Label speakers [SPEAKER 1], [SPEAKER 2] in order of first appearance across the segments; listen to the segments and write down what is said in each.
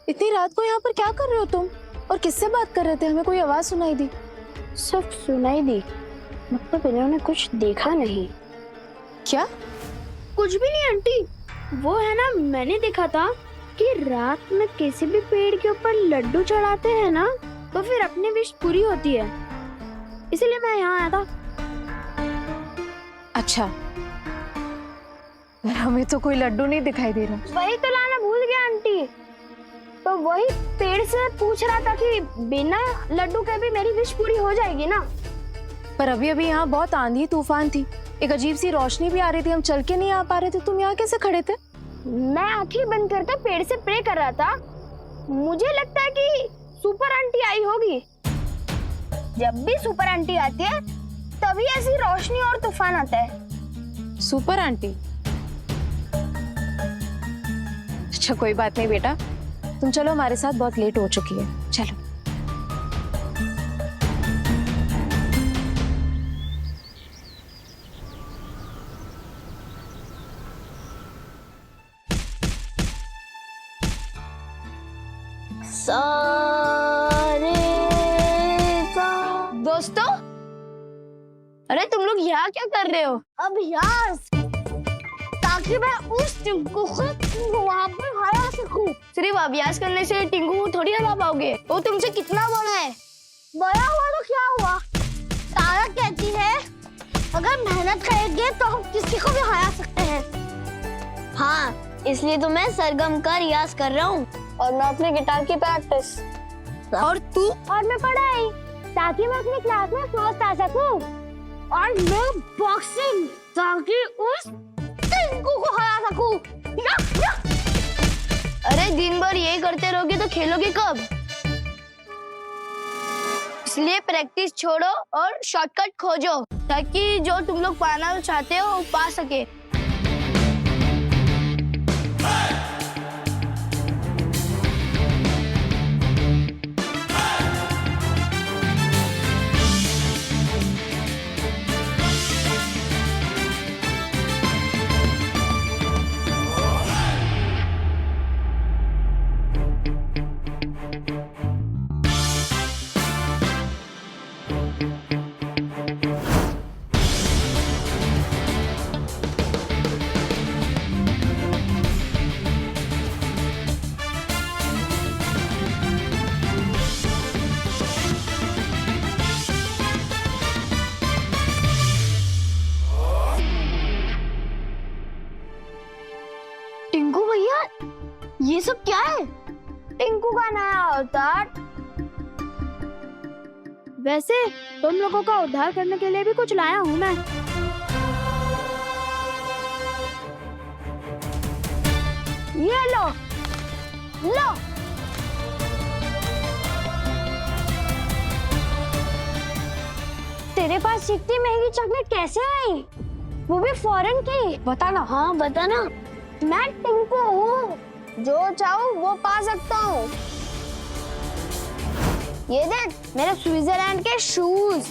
[SPEAKER 1] इतनी रात को यहाँ पर क्या कर रहे हो तुम? और किससे बात कर रहे थे? हमें कोई आवाज सुनाई दी।
[SPEAKER 2] सब सुनाई दी, मतलब इन्होंने कुछ देखा नहीं।
[SPEAKER 1] क्या?
[SPEAKER 2] कुछ भी नहीं आंटी, वो है ना, मैंने देखा था कि रात में किसी भी पेड़ के ऊपर लड्डू चढ़ाते हैं ना तो फिर अपनी विश पूरी होती है, इसलिए मैं यहाँ आया था।
[SPEAKER 1] अच्छा, पर हमें तो कोई लड्डू नहीं दिखाई दे रहा।
[SPEAKER 2] वही तो लाना भूल गया आंटी, तो वही पेड़ से पूछ रहा था कि बिना लड्डू के भी मेरी विश पूरी हो जाएगी ना।
[SPEAKER 1] पर अभी अभी यहाँ बहुत आंधी तूफान थी, एक अजीब सी रोशनी भी आ रही थी, हम चल के नहीं आ पा रहे थे। तुम यहाँ कैसे खड़े थे?
[SPEAKER 2] मैं आंखें बंद करके पेड़ से प्रे कर रहा था। मुझे लगता है कि सुपर आंटी आई होगी। जब भी सुपर आंटी आती है तभी ऐसी रोशनी और तूफान आता है।
[SPEAKER 1] Super aunty? अच्छा कोई बात नहीं बेटा, तुम चलो हमारे साथ, बहुत लेट हो चुकी है, चलो।
[SPEAKER 2] दोस्तों, अरे तुम लोग यहाँ क्या कर रहे हो? अभ्यास, ताकि मैं उस टिंकू को वहाँ पे हरा सकूं। सिर्फ अभ्यास करने से टिंकू को थोड़ी हरा पाओगे, वो तुमसे कितना बड़ा है। बड़ा हुआ तो क्या हुआ? तारा कहती है अगर मेहनत करेंगे तो हम किसी को भी हरा सकते हैं। हाँ, इसलिए तो मैं सरगम का रियाज कर रहा हूँ और मैं अपने गिटार की प्रैक्टिस। और तू? और मैं पढ़ाई, ताकि मैं अपनी क्लास में फर्स्ट आ सकूं। और मैं बॉक्सिंग, ताकि उस टिंकू को हरा सकूं। या, या। अरे दिन भर यही करते रहोगे तो खेलोगे कब? इसलिए प्रैक्टिस छोड़ो और शॉर्टकट खोजो, ताकि जो तुम लोग पाना चाहते हो वो पा सके। टिंकू भैया, ये सब क्या है? टिंकू का नया अवतार। वैसे तुम लोगों का उद्धार करने के लिए भी कुछ लाया हूँ मैं। ये लो, लो। तेरे पास इतनी महंगी चॉकलेट कैसे आई? वो भी फॉरेन की? बताना। हाँ बताना। मैं टिंकू हूँ, जो चाहूँ वो पा सकता हूँ। ये देख, मेरे स्विट्जरलैंड के शूज,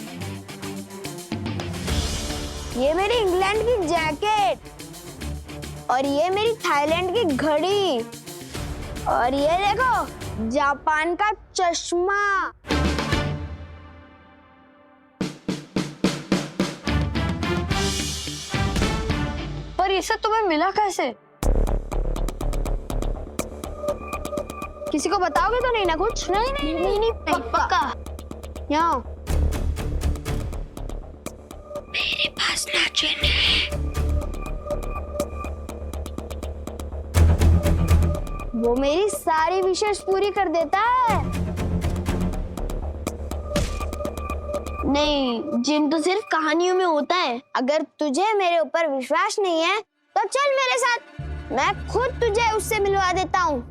[SPEAKER 2] ये मेरी इंग्लैंड की जैकेट, और ये मेरी थाईलैंड की घड़ी, और ये देखो जापान का चश्मा। पर ये सब तुम्हें मिला कैसे? किसी को बताओगे तो नहीं ना कुछ? नहीं, पक्का। यहाँ मेरे पास नाचन है, वो मेरी सारी विशेष पूरी कर देता है। नहीं, जिन तो सिर्फ कहानियों में होता है। अगर तुझे मेरे ऊपर विश्वास नहीं है तो चल मेरे साथ, मैं खुद तुझे उससे मिलवा देता हूँ।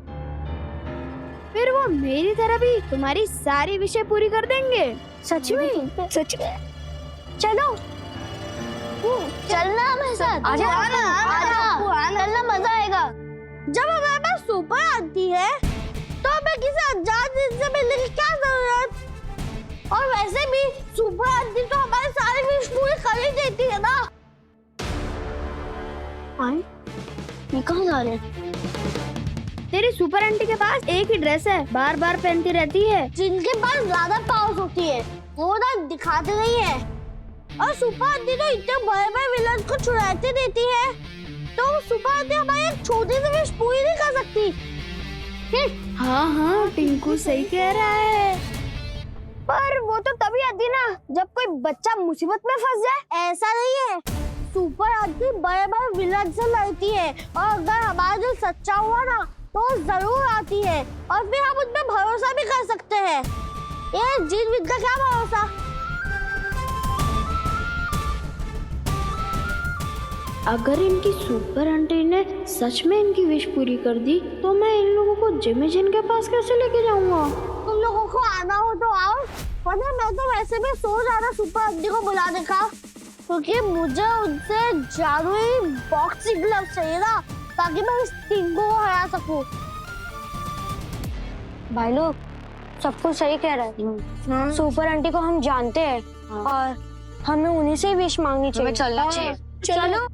[SPEAKER 2] फिर वो मेरी तरह भी तुम्हारी सारी विषय पूरी कर देंगे। सच में? सच में? चलो, चलना मेरे साथ। आजा, चलना, मजा आएगा। जब हमारे पास सुपर आती है तो हमें किसी अनजान से मिलने की क्या जरूरत? और वैसे भी सुपर आती तो हमारे सारे विश पूरी कर ही देती है ना। ये कहाँ जा रहे हैं? तेरी सुपर आंटी के पास एक ही ड्रेस है, बार बार पहनती रहती है। जिनके पास ज्यादा पावर्स होती है वो ना दिखाते नहीं है। और सुपर आंटी तो इतने बड़े बड़े विलन को छुड़ाते देती है, तो सुपर आंटी हमारी एक छोटी सी विश पूरी नहीं कर सकती। हाँ, टिंकू सही कह रहा है, पर वो तो तभी आती ना जब कोई बच्चा मुसीबत में फंस जाए। ऐसा नहीं है, सुपर आंटी बड़े बड़े विलन से लड़ती है, और अगर हमारा दिल सच्चा हुआ ना तो जरूर आती है, और फिर हम उन पर भरोसा भी कर सकते हैं। ये जीत विद का क्या भरोसा। अगर इनकी सुपर आंटी ने सच में इनकी विश पूरी कर दी तो मैं इन लोगों को जिमी जिन के पास कैसे लेके जाऊंगा। तुम लोगों को आना हो तो आओ, वरना मैं तो वैसे भी सोच रहा था सुपर आंटी को बुलाने का, क्योंकि मुझे उनसे जादुई बॉक्सिंग ग्लव्स चाहिए ना, ताकि मैं इस टिंकू को हरा सकूं।
[SPEAKER 3] भाई लोग सब कुछ सही कह रहे हैं। सुपर आंटी को हम जानते हैं और हमें उन्हीं से विश मांगनी चाहिए।
[SPEAKER 1] चलना चाहिए।
[SPEAKER 3] चलो।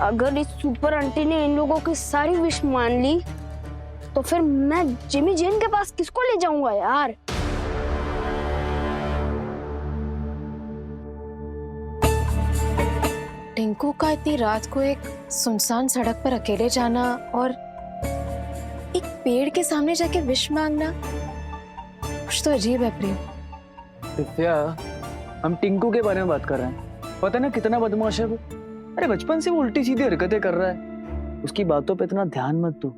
[SPEAKER 2] अगर इस सुपर आंटी ने इन लोगों की सारी विश मान ली तो फिर मैं जिमी जिन के पास किसको ले जाऊंगा यार।
[SPEAKER 1] टिंकू का इतनी रात को एक सुनसान सड़क पर अकेले जाना और एक पेड़ के सामने जाके विश मांगना कुछ तो अजीब है प्रेम।
[SPEAKER 4] दिव्या, हम टिंकू के बारे में बात कर रहे हैं। पता ना कितना बदमाश है वो। अरे बचपन से वो उल्टी सीधी हरकतें कर रहा है। उसकी बातों पे इतना ध्यान मत दो।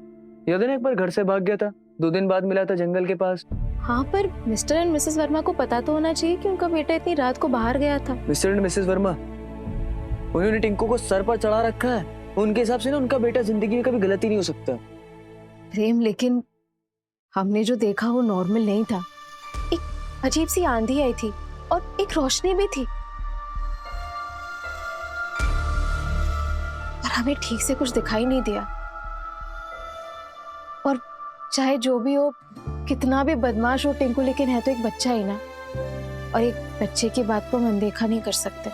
[SPEAKER 4] याद है ना एक बार घर से भाग गया था, 2 दिन बाद मिला था जंगल के पास।
[SPEAKER 1] हाँ, पर मिस्टर एंड मिसेस वर्मा को पता तो होना चाहिए कि उनका बेटा इतनी रात को बाहर गया था।
[SPEAKER 4] मिस्टर एंड मिसेस वर्मा, उन्होंने टिंकू को सर पर चढ़ा रखा है। उनके हिसाब से ना उनका बेटा जिंदगी में कभी गलती नहीं हो सकता।
[SPEAKER 1] प्रेम, लेकिन हमने जो देखा वो नॉर्मल नहीं था। एक अजीब सी आंधी आई थी और एक रोशनी भी थी, पर हमें ठीक से कुछ दिखाई नहीं दिया। और चाहे जो भी हो, कितना भी बदमाश हो टिंकू, लेकिन है तो एक बच्चा ही ना, और एक बच्चे की बात को हम अनदेखा नहीं कर सकते।